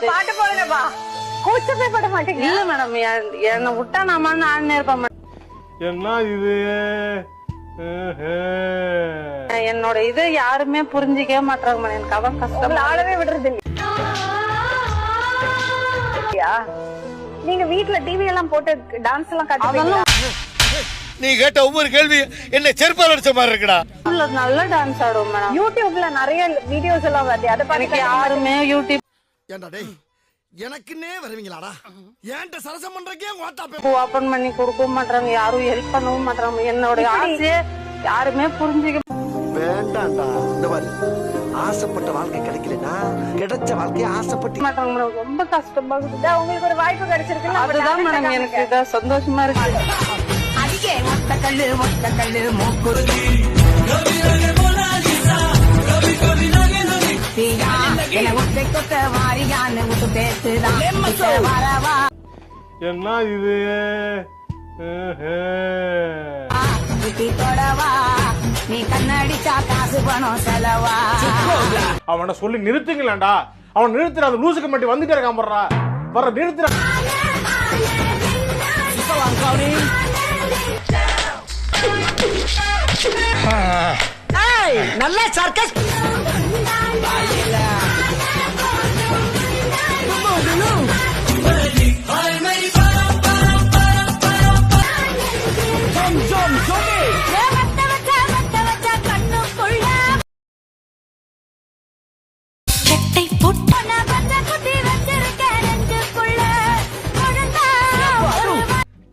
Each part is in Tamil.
பாட்டு போடுங்கப்பா. கூச்சமே பட மாட்டீங்க. இல்ல மேடம், என்ன விட்டா நான் ஆடினே இருப்பேன். என்ன இது? என்னோட இது யாருமே புரிஞ்சிக்கவே மாட்டாங்க மேடம். எனக்கு அதான் கஷ்டம். ஆடவே விடுறது இல்லையா? நீங்க வீட்டுல டிவி எல்லாம் போட்டு டான்ஸ் எல்லாம் காட்டுவீங்களா? நீ கேட்ட ஒவ்வொரு கேள்வி என்ன செருப்பால் அடிச்ச மாதிரி இருக்குடா. நல்ல டான்ஸ் ஆடுவோம் மேடம். யூடியூப்ல நிறைய வீடியோஸ் எல்லாம் வருது. அத பாருங்க. யாருமே யூடியூப் ஏன்டா டேய், எனக்குன்னே வருவீங்களாடா? ஏன்ட்ட சரசம் பண்றக்கே ஓபன் பண்ணி கொடுக்க மாட்டாங்க. யாரும் ஹெல்ப் பண்ணவும் மாட்டாங்க. என்னோட ஆசையே யாருமே புரிஞ்சுக்க வேண்டாம்டா. இந்த மாதிரி ஆசைப்பட்ட வாழ்க்கை கிடைக்கலனா கிடைச்ச வாழ்க்கையை ஆசைப்பட்டு மாட்டாங்க மேடம். ரொம்ப கஷ்டமா இருக்குது. உங்களுக்கு ஒரு வாய்ப்பு கிடைச்சிருக்கு. அதுதான் மேடம் எனக்கு இதான் சந்தோஷமா இருக்கு. அதிகே மொத்த கல்லு மூக்குருதி என்ன இது? நீ கண்ணடிச்சா காசு பணம் செலவா. அவனை சொல்லி நிறுத்துங்களேன்டா. அவன் நிறுத்துற அந்த லூசுக்கு மட்டும் வந்துட்டே இருக்கான். வர்ற நிறுத்துற. நல்லா சர்க்கஸ்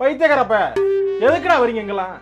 பைத்தியக்காரப்ப எதுக்குடா வரீங்க எங்கெல்லாம்?